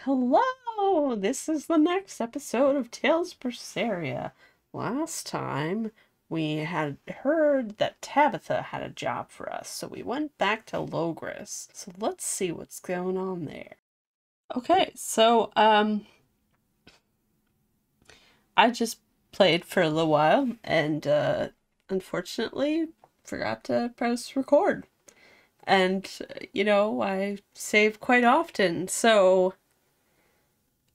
Hello! This is the next episode of Tales of Berseria. Last time, we had heard that Tabitha had a job for us, so we went back to Logris. So let's see what's going on there. Okay, so, I just played for a little while, and, unfortunately, forgot to press record. And, I save quite often, so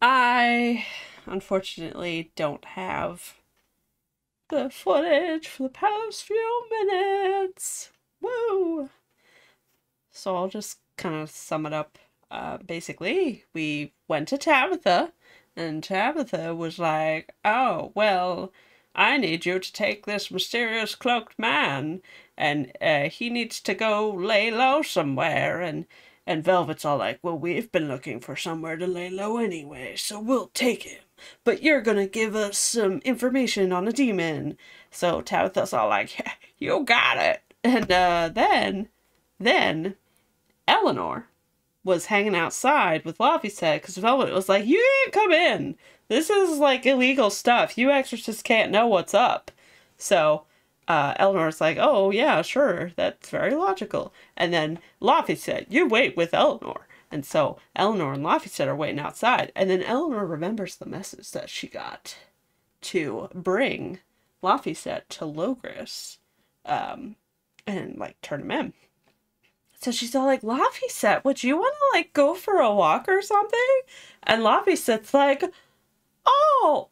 I unfortunately don't have the footage for the past few minutes. Woo! So I'll just kind of sum it up. Basically, we went to Tabitha, and Tabitha was like, oh, well, I need you to take this mysterious cloaked man, and he needs to go lay low somewhere, and Velvet's all like, well, we've been looking for somewhere to lay low anyway, so we'll take him. But you're gonna give us some information on a demon. So Tabitha's all like, yeah, you got it. And then Eleanor was hanging outside with Laphicet because Velvet was like, you can't come in. This is like illegal stuff. You exorcists can't know what's up. So Eleanor's like, oh, yeah, sure, that's very logical. And then Laphicet, you wait with Eleanor. And so Eleanor and Laphicet are waiting outside. And then Eleanor remembers the message that she got to bring Laphicet to Logris and, like, turn him in. So she's all like, Laphicet, would you want to, like, go for a walk or something? And Laphicet's like, oh,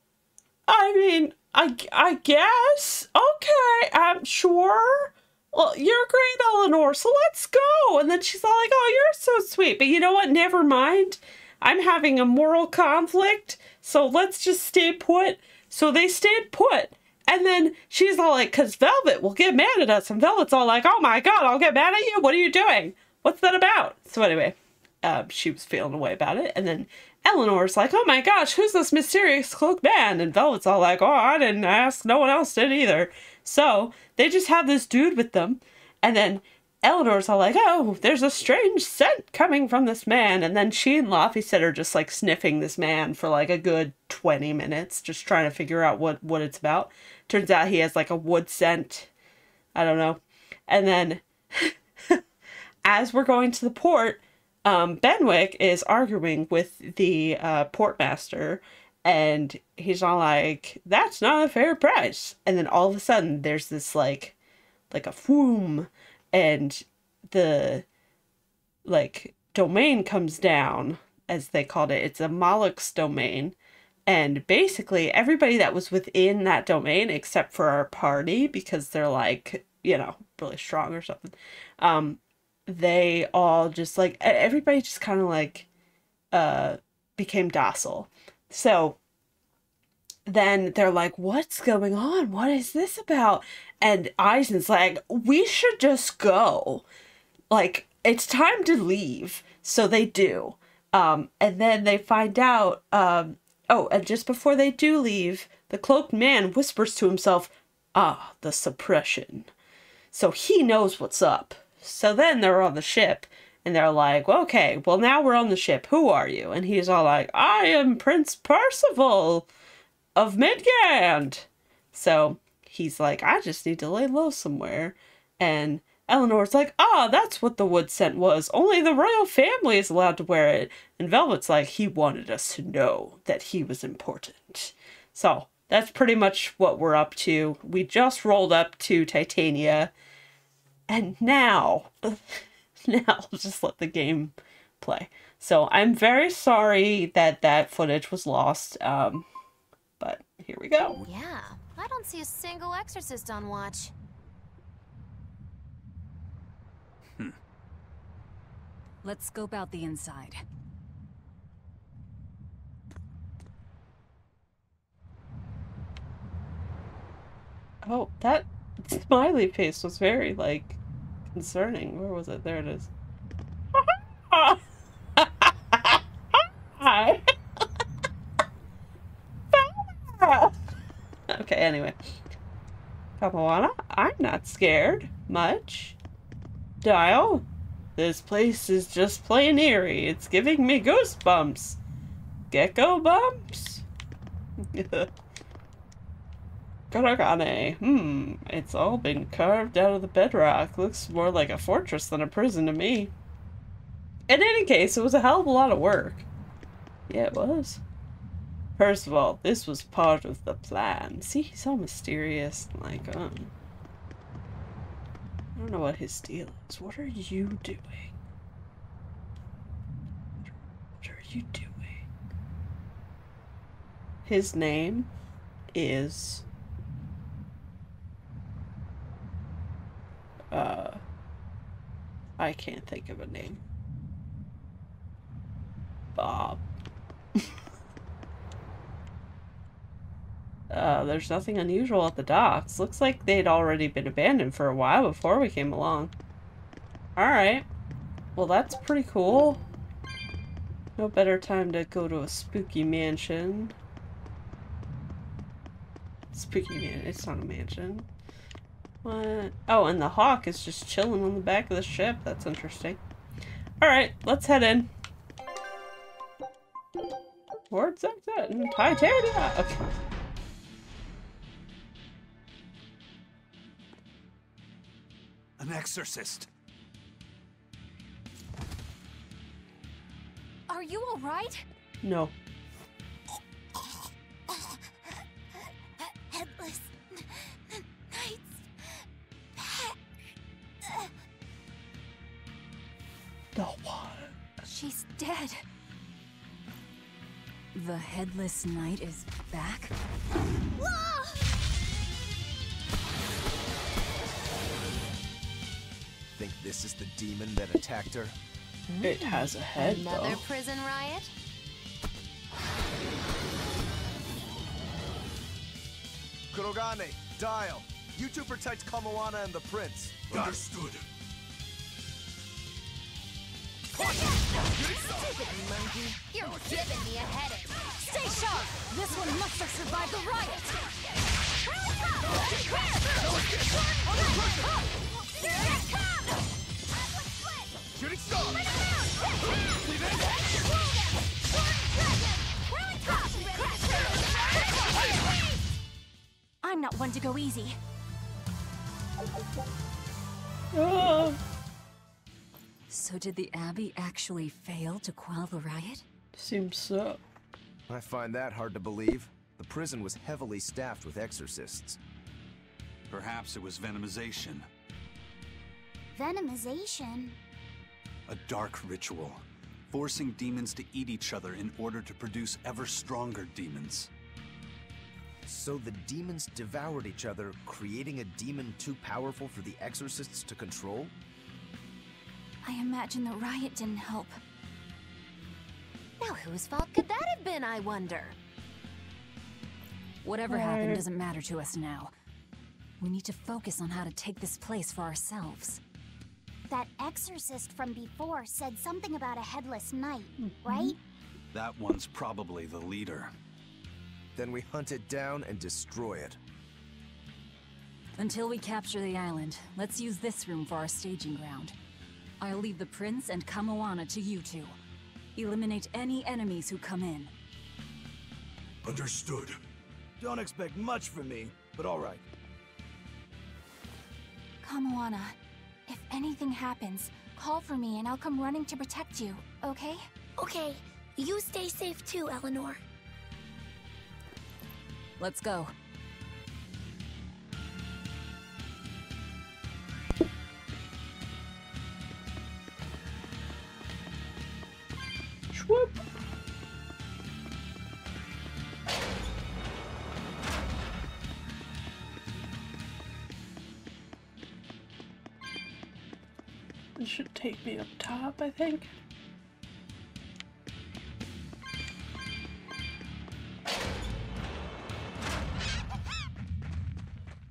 I mean, I guess. Okay, I'm sure. Well, you're great, Eleanor, so let's go. And then she's all like, oh, you're so sweet. But you know what? Never mind. I'm having a moral conflict, so let's just stay put. So they stayed put. And then she's all like, because Velvet will get mad at us. And Velvet's all like, oh my God, I'll get mad at you? What are you doing? What's that about? So anyway, she was feeling a way about it. And then Eleanor's like, oh my gosh, who's this mysterious cloaked man? And Velvet's all like, oh, I didn't ask. No one else did either. So they just have this dude with them. And then Eleanor's all like, oh, there's a strange scent coming from this man. And then she and Laphicet are just like sniffing this man for like a good 20 minutes, just trying to figure out what it's about. Turns out he has like a wood scent. I don't know. And then as we're going to the port, Benwick is arguing with the portmaster, and he's all like, that's not a fair price. And then all of a sudden there's this like a whoom, and the like domain comes down, as they called it. It's a Moloch's domain. And basically everybody that was within that domain, except for our party, because they're like, really strong or something, they all just like, everybody just kind of like became docile. So then they're like, what's going on? What is this about? And Eisen's like, we should just go. Like, it's time to leave. So they do. And then they find out, oh, and just before they do leave, the cloaked man whispers to himself, ah, the suppression. So he knows what's up. So then they're on the ship, and they're like, well, okay, well, now we're on the ship. Who are you? And he's all like, I am Prince Percival of Midgand. So he's like, I just need to lay low somewhere. And Eleanor's like, ah, that's what the wood scent was. Only the royal family is allowed to wear it. And Velvet's like, he wanted us to know that he was important. So that's pretty much what we're up to. We just rolled up to Titania. And now I'll just let the game play. So I'm very sorry that that footage was lost. But here we go. Yeah, I don't see a single exorcist on watch. Let's scope out the inside. Oh, that smiley face was very, like, concerning. Where was it? There it is. Hi. Okay, anyway. Capuana, I'm not scared much. Dial, this place is just plain eerie. It's giving me goosebumps. Gecko bumps? Kurogane. It's all been carved out of the bedrock. Looks more like a fortress than a prison to me. In any case, it was a hell of a lot of work. Yeah, it was. First of all, this was part of the plan. See, he's all mysterious. Like, I don't know what his deal is. What are you doing? What are you doing? His name is... I can't think of a name. Bob. There's nothing unusual at the docks. Looks like they'd already been abandoned for a while before we came along. Alright. Well, that's pretty cool. No better time to go to a spooky mansion. Spooky man. It's not a mansion. What? Oh, and the hawk is just chilling on the back of the ship. That's interesting. Alright, let's head in. Towards exit in Titania. Okay. An exorcist. Are you alright? No. Headless Knight's back. The what? She's dead. The Headless Knight is back? Think this is the demon that attacked her? It has a head, Another though. prison riot? Kurogane, Dial. You two protect Kamoana and the prince. Understood. Stupid monkey. You're giving me a headache. Stay sharp! This one must have survived the riot! Shooting star! I'm not one to go easy. Oh. So did the Abbey actually fail to quell the riot? Seems so. I find that hard to believe. The prison was heavily staffed with exorcists. Perhaps it was venomization. Venomization? A dark ritual, forcing demons to eat each other in order to produce ever stronger demons. So the demons devoured each other, creating a demon too powerful for the exorcists to control? I imagine the riot didn't help. Now whose fault could that have been, I wonder? Whatever happened doesn't matter to us now. We need to focus on how to take this place for ourselves. That exorcist from before said something about a headless knight, right? That one's probably the leader. Then we hunt it down and destroy it. Until we capture the island, let's use this room for our staging ground. I'll leave the prince and Kamoana to you two. Eliminate any enemies who come in. Understood. Don't expect much from me, but all right. Kamoana, if anything happens, call for me and I'll come running to protect you, okay? Okay, you stay safe too, Eleanor. Let's go. Whoop. It should take me up top, I think.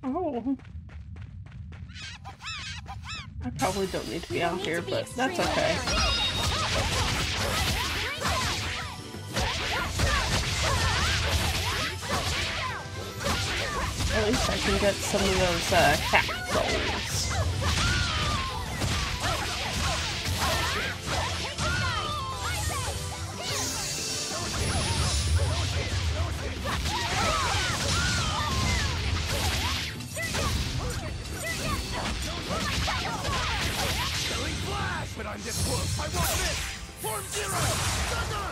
Oh. I probably don't need to be out here, but that's okay. At least I can get some of those capsules. that I'm this close. I won't miss. Form zero. Thunder!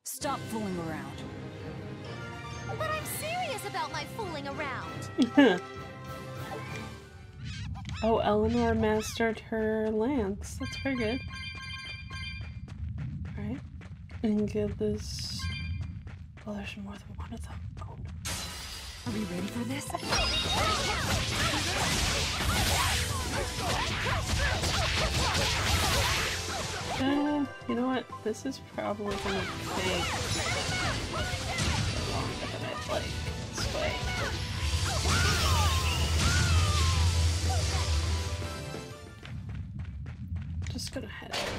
Stop fooling around. But I'm serious about my fooling around. Oh, Eleanor mastered her lance. That's very good. Alright. And get this. Well, there's more than one of them. Oh no. Are we ready for this? You know what? This is probably gonna take longer than I'd like. This way. Just gonna head out.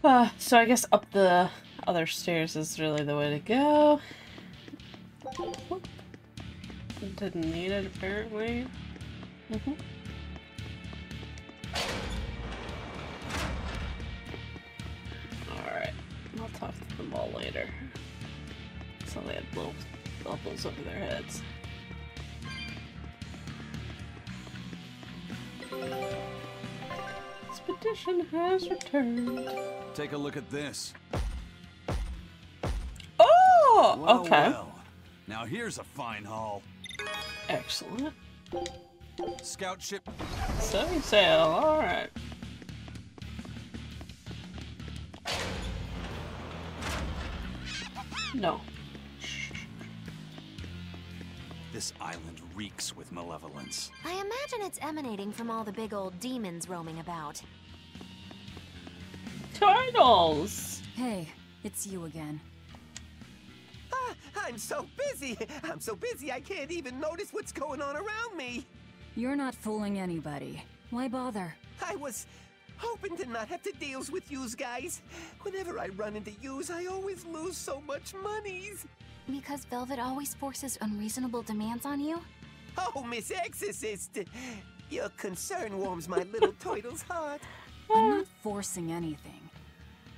Alright. So I guess up the other stairs is really the way to go. Didn't need it apparently. Alright, I'll talk to them all later. So they had little bubbles over their heads. Expedition has returned. Take a look at this. Oh! Well, Okay. well. Now here's a fine haul. Excellent. Scout ship. Setting sail, alright. No. This island reeks with malevolence. I imagine it's emanating from all the big old demons roaming about. Turtles! Hey, it's you again. I'm so busy. I'm so busy I can't even notice what's going on around me. You're not fooling anybody. Why bother? I was hoping to not have to deal with yous guys. Whenever I run into yous, I always lose so much monies. Because Velvet always forces unreasonable demands on you? Oh, Miss Exorcist, your concern warms my little turtle's heart. I'm not forcing anything.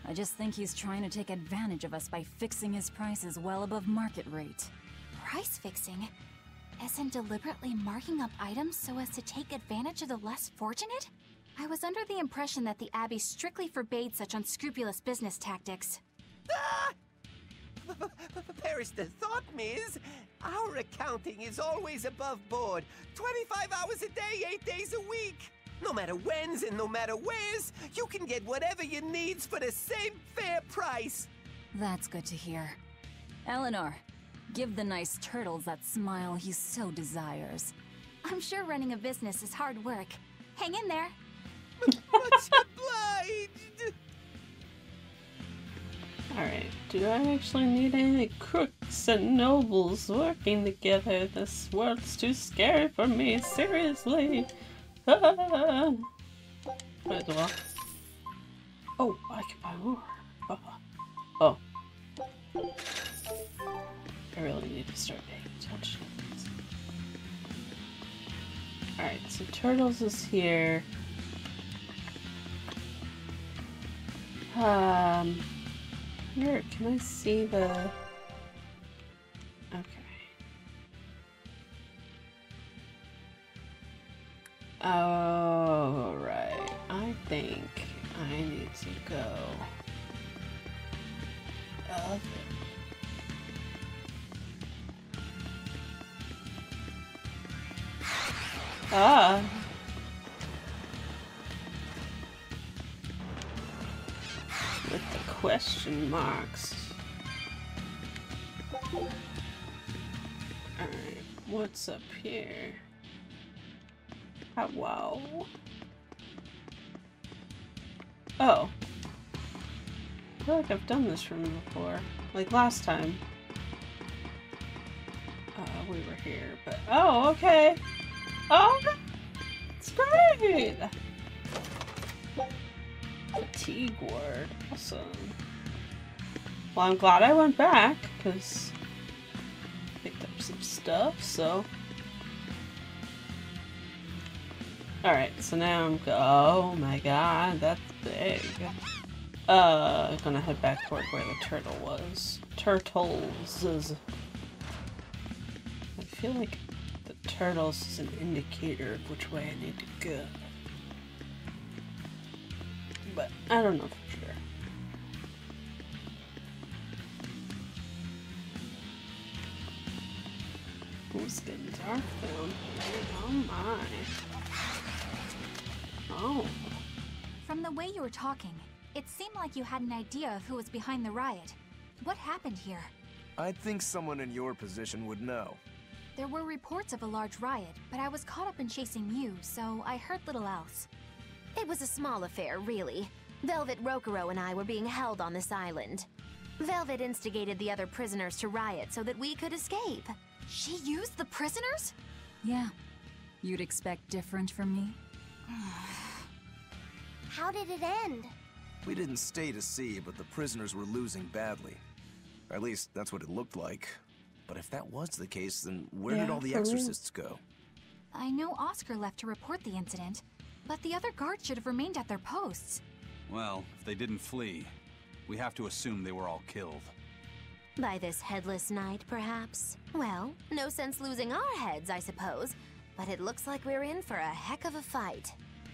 I just think he's trying to take advantage of us by fixing his prices well above market rate. Price fixing? As in deliberately marking up items so as to take advantage of the less fortunate? I was under the impression that the Abbey strictly forbade such unscrupulous business tactics. Ah! Perish the thought, Miss. Our accounting is always above board. 25 hours a day, 8 days a week. No matter whens and no matter wheres, you can get whatever you needs for the same fair price. That's good to hear. Eleanor, give the nice turtles that smile he so desires. I'm sure running a business is hard work. Hang in there. Much obliged. Alright, do I actually need any crooks and nobles working together? This world's too scary for me, seriously. Ah. Might as well. Oh, I can buy more. Oh. I really need to start paying attention. Alright, so Turtles is here. Here, can I see the... Okay. Oh, right. I think I need to go... up. Ah! With the question marks. Alright, what's up here? Oh, wow. Oh. feel like I've done this room before. Like last time. We were here, but... Oh, okay! Oh! It's great! Fatigue ward. Awesome. Well, I'm glad I went back, because... I picked up some stuff, so... Alright, so now I'm oh my god, that's big. Gonna head back toward where the turtle was. Turtles. I feel like the turtles is an indicator of which way I need to go. But I don't know for sure. Oh, it's getting dark down here. Oh my. Oh. From the way you were talking, it seemed like you had an idea of who was behind the riot. What happened here? I'd think someone in your position would know. There were reports of a large riot, but I was caught up in chasing you, so I heard little else. It was a small affair, really. Velvet, Rokuro, and I were being held on this island. Velvet instigated the other prisoners to riot so that we could escape. She used the prisoners? Yeah. You'd expect different from me? How did it end? We didn't stay to see, but the prisoners were losing badly. Or at least, that's what it looked like. But if that was the case, then where did all the exorcists go? I know Oscar left to report the incident, but the other guards should have remained at their posts. Well, if they didn't flee, we have to assume they were all killed. By this headless knight, perhaps? Well, no sense losing our heads, I suppose. But it looks like we're in for a heck of a fight.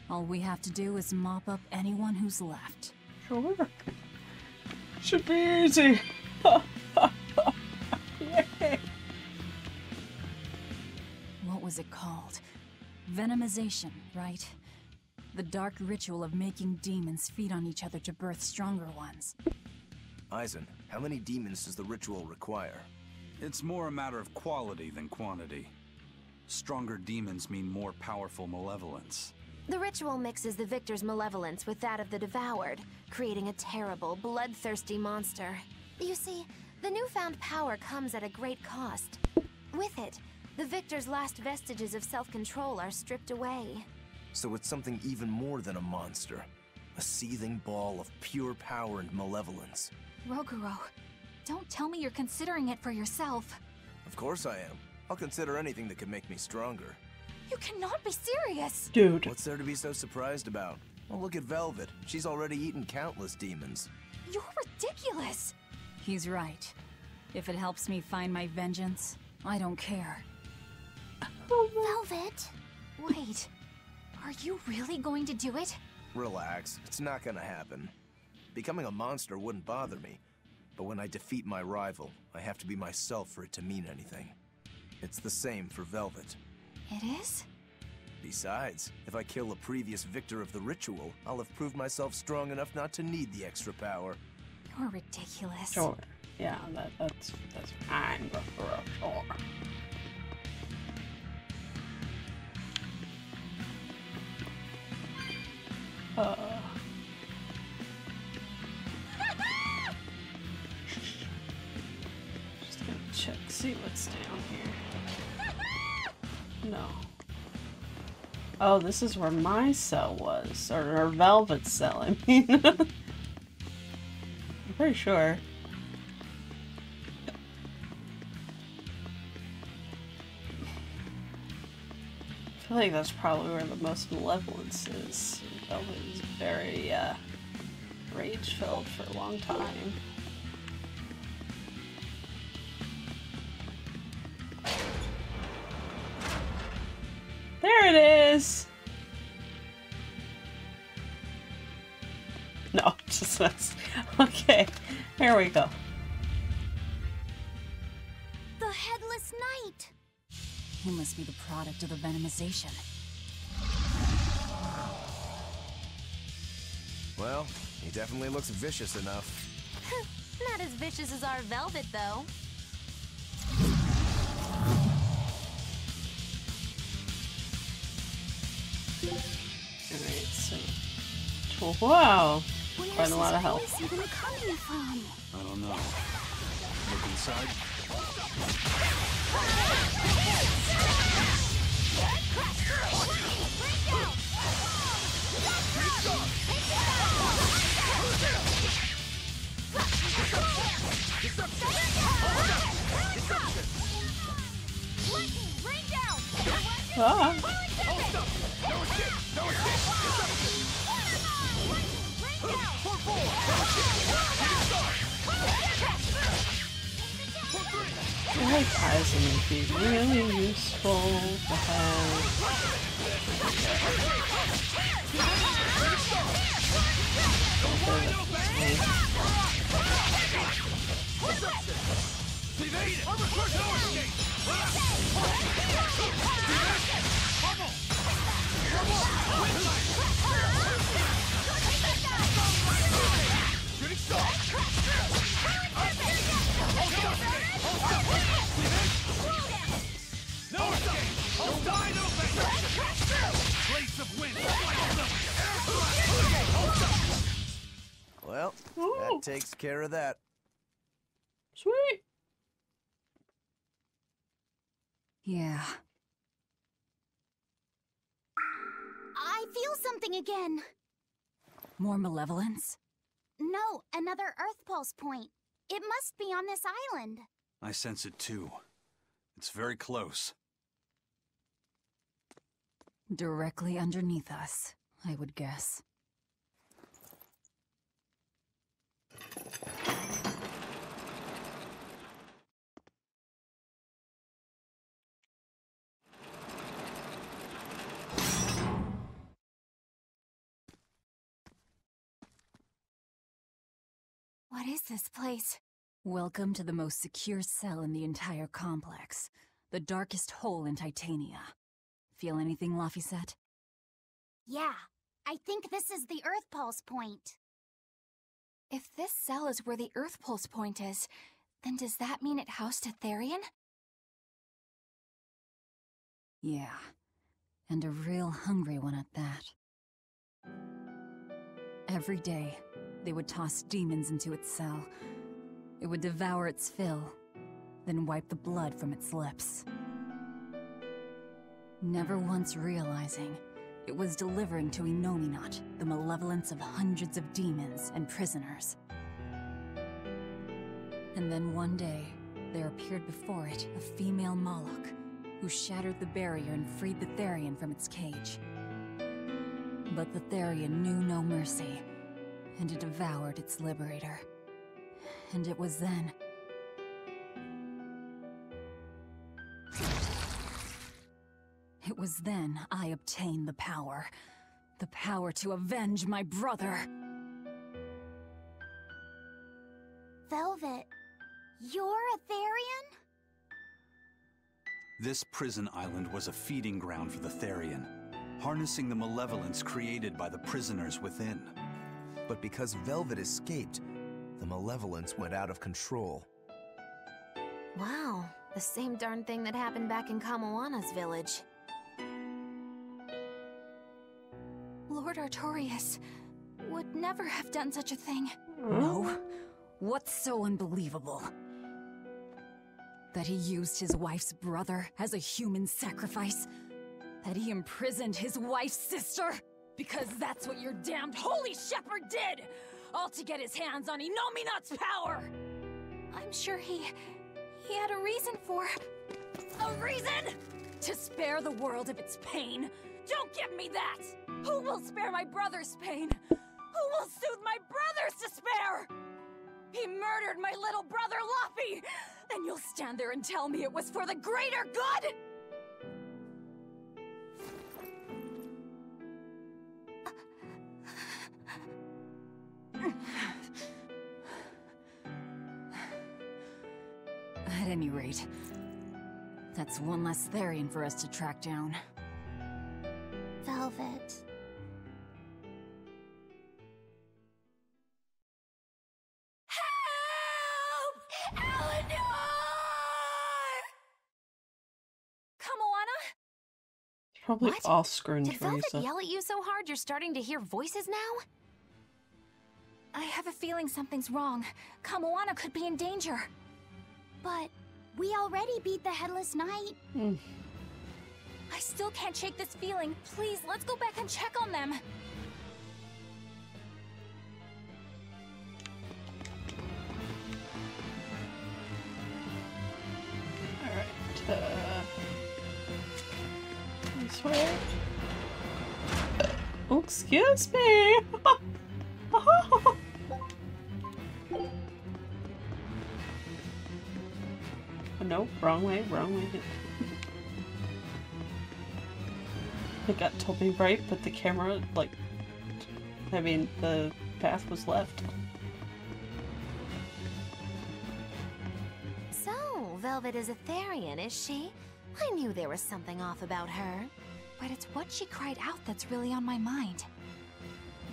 All we have to do is mop up anyone who's left. Sure. Should be easy. Yay. What was it called? Venomization, right? The dark ritual of making demons feed on each other to birth stronger ones. Eisen, how many demons does the ritual require? It's more a matter of quality than quantity. Stronger demons mean more powerful malevolence. The ritual mixes the victor's malevolence with that of the devoured, creating a terrible, bloodthirsty monster. You see, the newfound power comes at a great cost. With it, the victor's last vestiges of self-control are stripped away. So it's something even more than a monster. A seething ball of pure power and malevolence. Rokuro, don't tell me you're considering it for yourself. Of course I am. I'll consider anything that can make me stronger. You cannot be serious! Dude. What's there to be so surprised about? Well, look at Velvet. She's already eaten countless demons. You're ridiculous! He's right. If it helps me find my vengeance, I don't care. Velvet? Wait, are you really going to do it? Relax, it's not gonna happen. Becoming a monster wouldn't bother me, but when I defeat my rival, I have to be myself for it to mean anything. It's the same for Velvet. It is? Besides, if I kill a previous victor of the ritual, I'll have proved myself strong enough not to need the extra power. You're ridiculous. Sure. Yeah, that's fine, but sure. Just gonna check, see what's down here. No. Oh, this is where my cell was, or Velvet's cell, I mean. I'm pretty sure. I feel like that's probably where the most malevolence is. Velvet is very, rage-filled for a long time. There it is! No, just this. Okay, here we go. The Headless Knight! He must be the product of the venomization. Well, he definitely looks vicious enough. Not as vicious as our Velvet, though. Alright, so... Wow! Quite a lot of health. Where's this voice even coming from? I don't know. Look inside. Ah. Light Poison would be really useful to have. Well, that takes care of that. Sweet. Yeah. I feel something again. More malevolence? No, another Earth Pulse point. It must be on this island. I sense it too. It's very close. Directly underneath us, I would guess. What is this place? Welcome to the most secure cell in the entire complex. The darkest hole in Titania. Feel anything, Laphicet? Yeah, I think this is the Earth Pulse point. If this cell is where the Earth Pulse point is, then does that mean it housed a Therian? Yeah. And a real hungry one at that. Every day, they would toss demons into its cell. It would devour its fill, then wipe the blood from its lips. Never once realizing it was delivering to Inominat the malevolence of hundreds of demons and prisoners. And then one day, there appeared before it a female Moloch, who shattered the barrier and freed the Therian from its cage. But the Therian knew no mercy, and it devoured its liberator. And it was then... It was then I obtained the power. The power to avenge my brother. Velvet, you're a Therian? This prison island was a feeding ground for the Therian, harnessing the malevolence created by the prisoners within. But because Velvet escaped, the malevolence went out of control. Wow, the same darn thing that happened back in Kamoana's village. Lord Artorias would never have done such a thing. No? What's so unbelievable? That he used his wife's brother as a human sacrifice? That he imprisoned his wife's sister? Because that's what your damned holy shepherd did! All to get his hands on Inominat's power! I'm sure he had a reason for... A reason? To spare the world of its pain? Don't give me that! Who will spare my brother's pain? Who will soothe my brother's despair? He murdered my little brother Lappy! And you'll stand there and tell me it was for the greater good? At any rate, that's one less Therian for us to track down. Velvet. Help! Eleanor! Kamoana? Probably What? off-screen Did Velvet Teresa. yell at you so hard you're starting to hear voices now? I have a feeling something's wrong. Kamoana could be in danger. But we already beat the Headless Knight. I still can't shake this feeling. Please, let's go back and check on them. Alright, this way. Oh, excuse me! Oh, no, wrong way, wrong way. It got told me right, but the camera, like, I mean, the path was left. So, Velvet is a Therian, is she? I knew there was something off about her. But it's what she cried out that's really on my mind.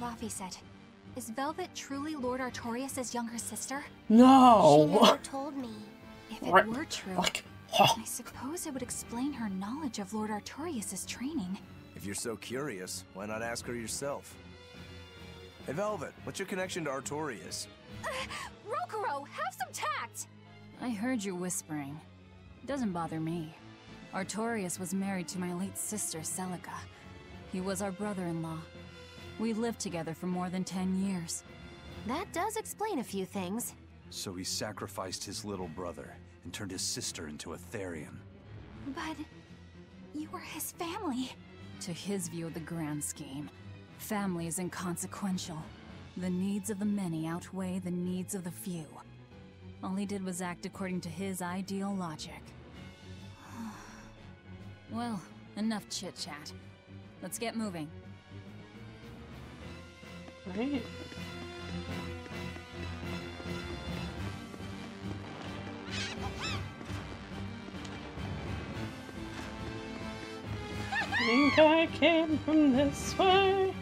Laphicet, is Velvet truly Lord Artorias' younger sister? No! She never told me. If it were true, Like, I suppose it would explain her knowledge of Lord Artorias' training. If you're so curious, why not ask her yourself? Hey, Velvet, what's your connection to Artorias? Rokuro, have some tact! I heard you whispering. Doesn't bother me. Artorias was married to my late sister, Celica. He was our brother-in-law. We lived together for more than 10 years. That does explain a few things. So he sacrificed his little brother and turned his sister into a Therian. But you were his family. To his view of the grand scheme, family is inconsequential. The needs of the many outweigh the needs of the few. All he did was act according to his ideal logic. Well, enough chit-chat. Let's get moving. right. I think I came from this way.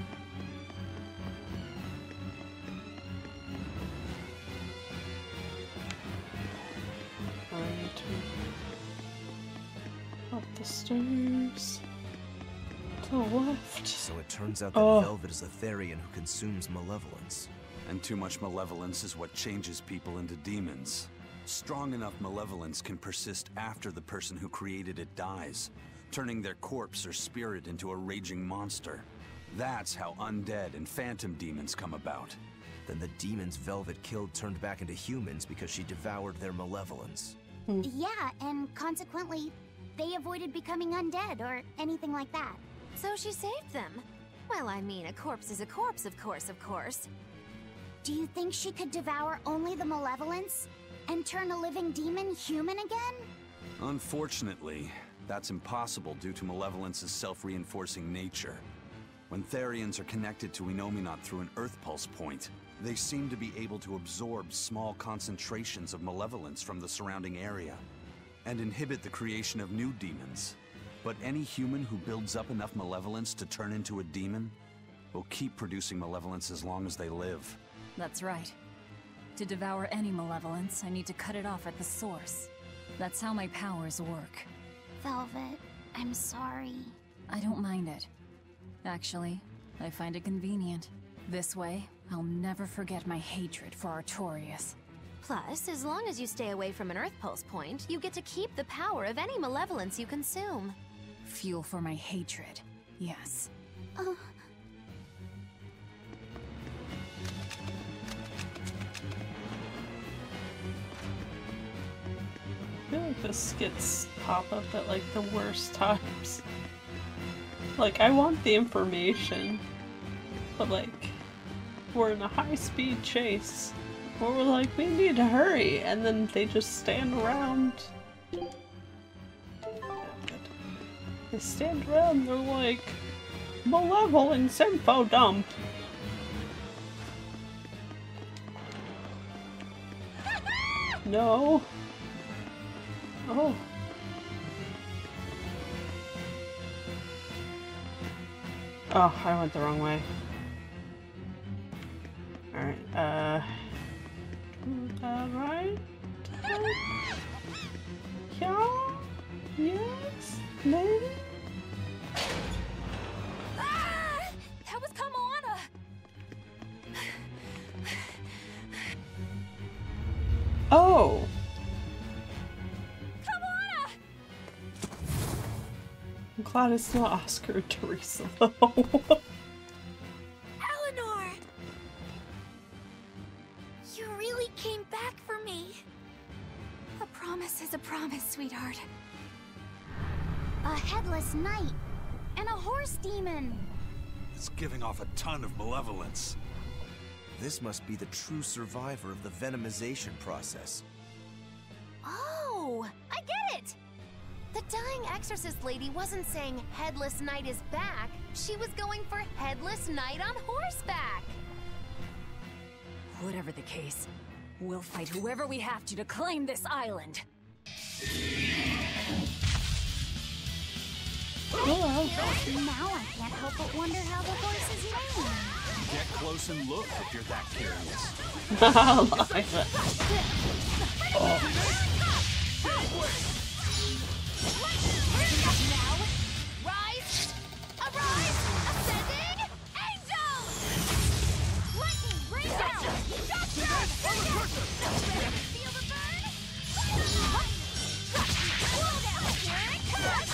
Up the stairs. To the left. So it turns out that Velvet is a Therian who consumes malevolence. And too much malevolence is what changes people into demons. Strong enough malevolence can persist after the person who created it dies, turning their corpse or spirit into a raging monster. That's how undead and phantom demons come about. Then the demons Velvet killed turned back into humans because she devoured their malevolence. Yeah, and consequently, they avoided becoming undead or anything like that. So she saved them. Well, I mean, a corpse is a corpse, of course. Do you think she could devour only the malevolence and turn a living demon human again? Unfortunately, that's impossible due to malevolence's self-reinforcing nature. When Therians are connected to Enominat through an Earth Pulse point, they seem to be able to absorb small concentrations of malevolence from the surrounding area and inhibit the creation of new demons. But any human who builds up enough malevolence to turn into a demon will keep producing malevolence as long as they live. That's right. To devour any malevolence, I need to cut it off at the source. That's how my powers work. Velvet, I'm sorry. I don't mind it. Actually, I find it convenient. This way, I'll never forget my hatred for Artorias. Plus, as long as you stay away from an Earth Pulse point, you get to keep the power of any malevolence you consume. Fuel for my hatred, yes. I feel like this gets pop up at like the worst times. Like, I want the information, but like, we're in a high-speed chase where we're like, we need to hurry, and then they just stand around. They stand around, they're like, malevolence info dump. No. Oh. Oh, I went the wrong way. Alright, right? Yeah? Yes? Maybe? Ah! That was Kamoana! glad it's not Oscar and Teresa though. Eleanor! You really came back for me. A promise is a promise, sweetheart. A headless knight and a horse demon. It's giving off a ton of malevolence. This must be the true survivor of the venomization process. Oh, I get it! The dying exorcist lady wasn't saying Headless Knight is back. She was going for Headless Knight on horseback. Whatever the case, we'll fight whoever we have to claim this island. Now I can't help but wonder how the horse is named. Get close and look if you're that curious. Now, rise, arise, ascending, angels! Lightning, rain down, shock down, feel the burn? Cool down, here it comes!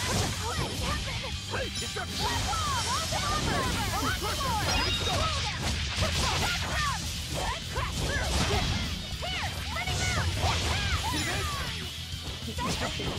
What happened?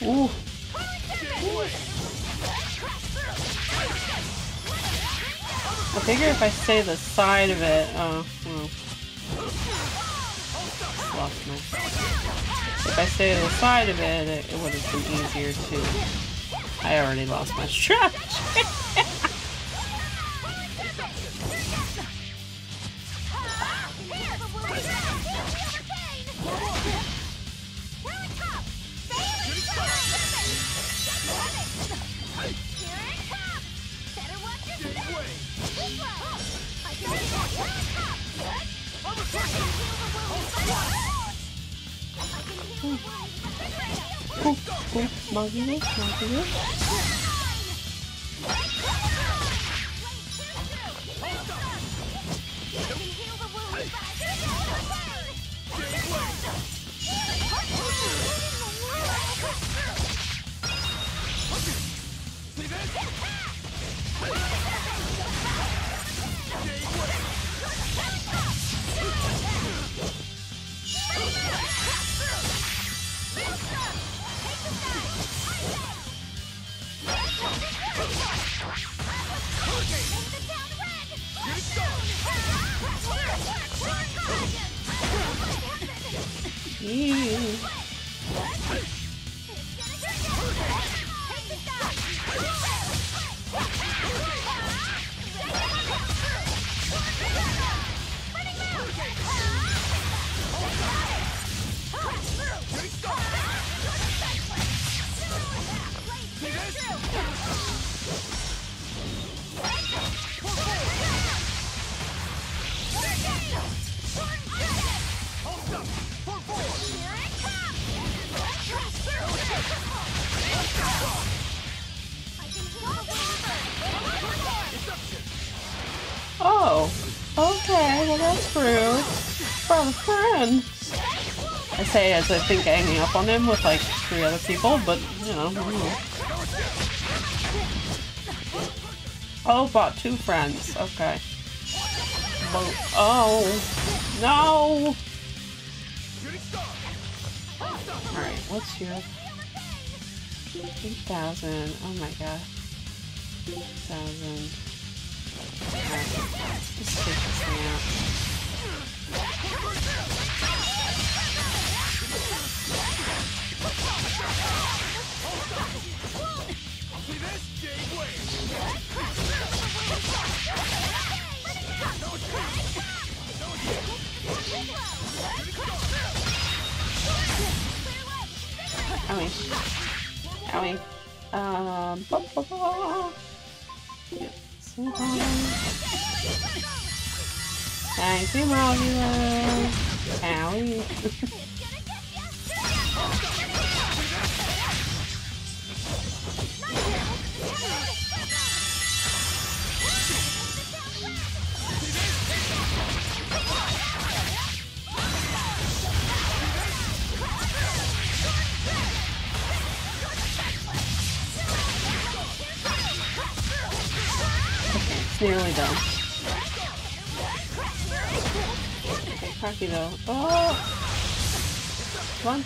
Ooh. I figure if I say the side of it, oh, well. Lost my. If I say the side of it, it would have been easier to. I already lost my strategy. Monkey. Oh, okay, well that's rude. From a friend. I say as I think hanging up on him with like 3 other people, but you know. Oh, bought 2 friends. Okay. Oh, no. Alright, what's your 8,000? Oh my god. 8,000. Alright, let's take this thing out. Yep. Thank you, Mogula. Owie. It's nearly done. Okay, cocky though. Oh! Come on.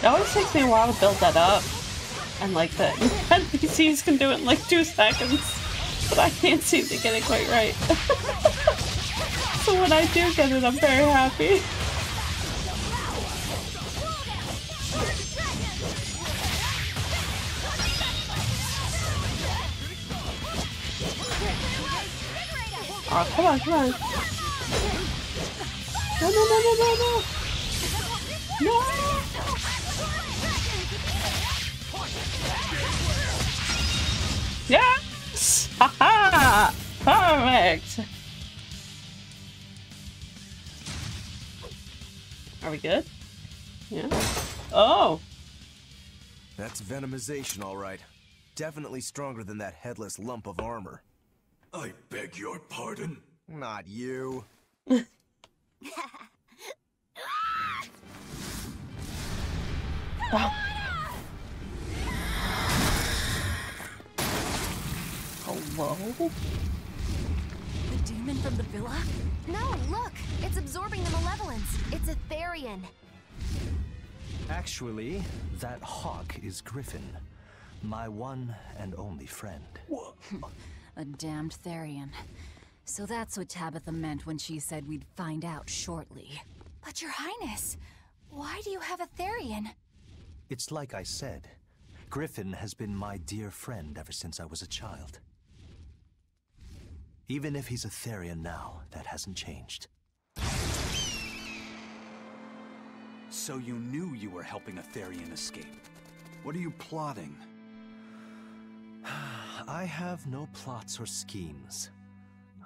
It always takes me a while to build that up. And like the NPCs can do it in like 2 seconds. But I can't seem to get it quite right. So when I do get it, I'm very happy. Oh, come on, come on. No, no, no, no, no, no. No! Yes! Haha! Perfect! Are we good? Yeah. Oh! That's venomization, all right. Definitely stronger than that headless lump of armor. I beg your pardon? Not you. Hello? The demon from the villa? No, look! It's absorbing the malevolence. It's a Therian. Actually, that hawk is Griffin, my one and only friend. A damned Therian. So that's what Tabitha meant when she said we'd find out shortly. But Your Highness, why do you have a Therian? It's like I said. Griffin has been my dear friend ever since I was a child. Even if he's a Therian now, that hasn't changed. So you knew you were helping a Therian escape. What are you plotting? I have no plots or schemes.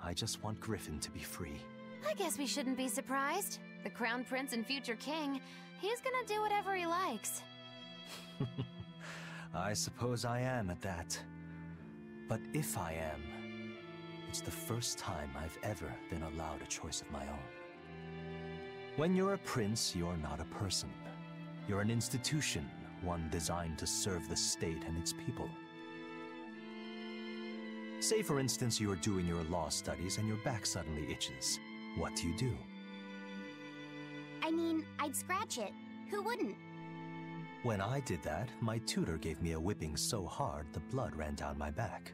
I just want Griffin to be free. I guess we shouldn't be surprised. The Crown Prince and future king, he's gonna do whatever he likes. I suppose I am at that. But if I am, it's the first time I've ever been allowed a choice of my own. When you're a prince, you're not a person. You're an institution, one designed to serve the state and its people. Say, for instance, you're doing your law studies and your back suddenly itches. What do? I mean, I'd scratch it. Who wouldn't? When I did that, my tutor gave me a whipping so hard the blood ran down my back.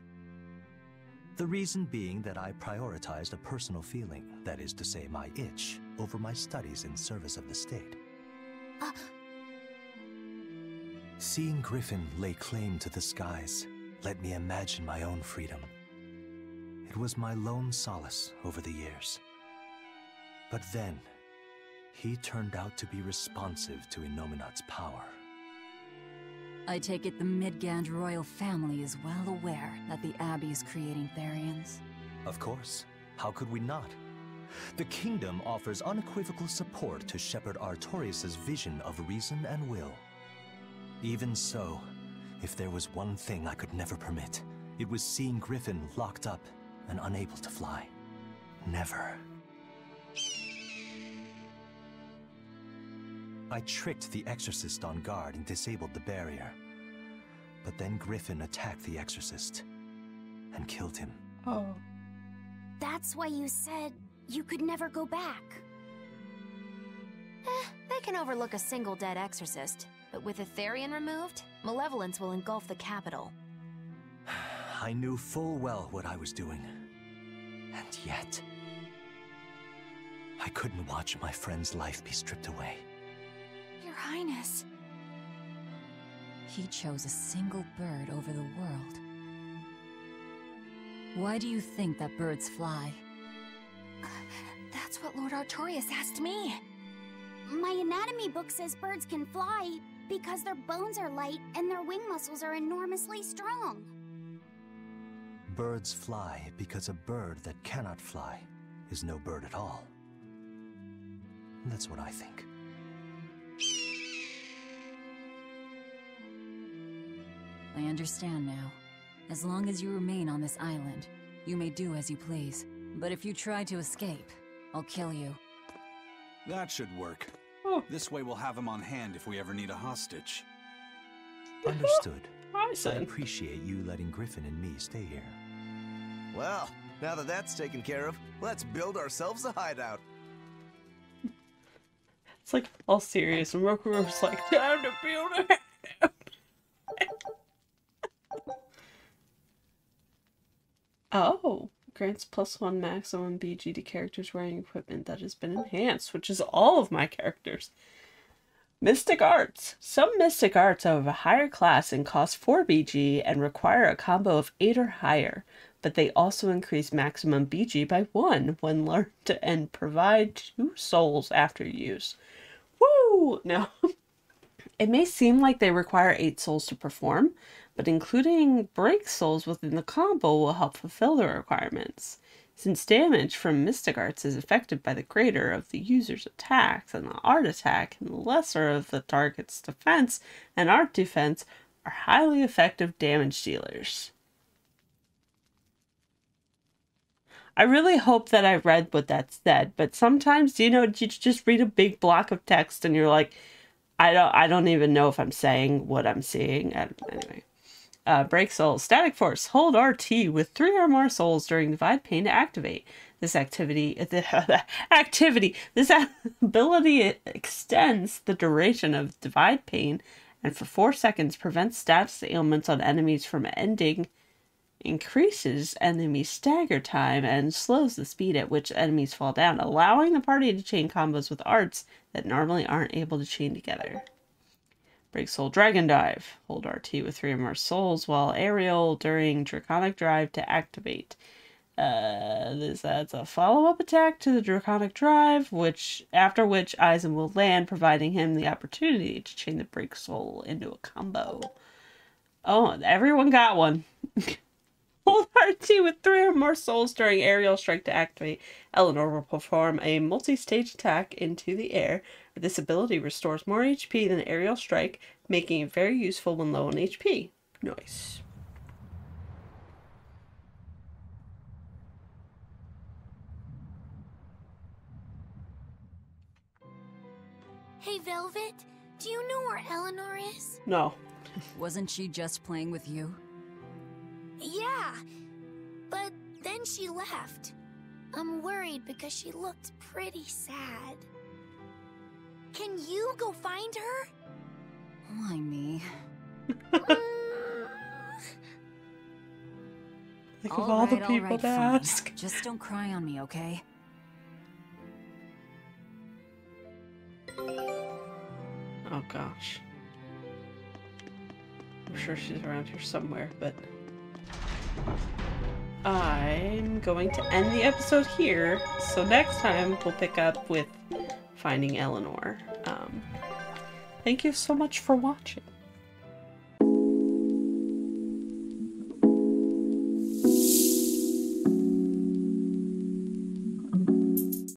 The reason being that I prioritized a personal feeling, that is to say my itch, over my studies in service of the state. Seeing Griffin lay claim to the skies let me imagine my own freedom. It was my lone solace over the years. But then, he turned out to be responsive to Innominat's power. I take it the Midgand royal family is well aware that the Abbey is creating Therians. Of course. How could we not? The kingdom offers unequivocal support to Shepherd Artorius' vision of reason and will. Even so, if there was one thing I could never permit, it was seeing Griffin locked up and unable to fly. Never. I tricked the Exorcist on guard and disabled the barrier. But then Griffin attacked the Exorcist and killed him. Oh. That's why you said you could never go back. They can overlook a single dead exorcist, but with a Therian removed, malevolence will engulf the capital. I knew full well what I was doing. And yet, I couldn't watch my friend's life be stripped away. Your Highness. He chose a single bird over the world. Why do you think that birds fly? That's what Lord Artorias asked me. My anatomy book says birds can fly because their bones are light and their wing muscles are enormously strong. Birds fly because a bird that cannot fly is no bird at all. That's what I think. I understand now. As long as you remain on this island, you may do as you please. But if you try to escape, I'll kill you. That should work. Oh. This way we'll have him on hand if we ever need a hostage. Understood. I I said. appreciate you letting Griffin and me stay here. Well, now that that's taken care of, let's build ourselves a hideout. It's like all serious, and Rokuro's like, time to build a house. Oh, grants +1 maximum BG to characters wearing equipment that has been enhanced, which is all of my characters. Mystic Arts. Some Mystic Arts are of a higher class and cost 4 BG and require a combo of 8 or higher, but they also increase maximum BG by 1 when learned and provide 2 souls after use. Woo! No. It may seem like they require 8 souls to perform, but including break souls within the combo will help fulfill the requirements. Since damage from Mystic Arts is affected by the greater of the user's attacks and the art attack, and the lesser of the target's defense and art defense are highly effective damage dealers. I really hope that I read what that said, but sometimes, you know, you just read a big block of text and you're like, I don't even know if I'm saying what I'm seeing. Anyway. Break soul. Static force. Hold RT with 3 or more souls during divide pain to activate. This this ability extends the duration of divide pain and for 4 seconds prevents status ailments on enemies from ending, increases enemy stagger time, and slows the speed at which enemies fall down, allowing the party to chain combos with arts that normally aren't able to chain together. Break Soul Dragon Dive. Hold RT with 3 or more souls while aerial during Draconic Drive to activate. This adds a follow-up attack to the Draconic Drive, after which Aizen will land, providing him the opportunity to chain the Break Soul into a combo. Oh, everyone got one. Hold RT with 3 or more souls during aerial strike to activate. Eleanor will perform a multi-stage attack into the air. This ability restores more HP than aerial strike, making it very useful when low on HP. Nice. Hey, Velvet, do you know where Eleanor is? No. Wasn't she just playing with you? Yeah, but then she left. I'm worried because she looked pretty sad. Can you go find her? Why me? Think of all the people to ask. Just don't cry on me, okay? Oh gosh. I'm sure she's around here somewhere, but I'm going to end the episode here, so next time we'll pick up with finding Eleanor. Thank you so much for watching.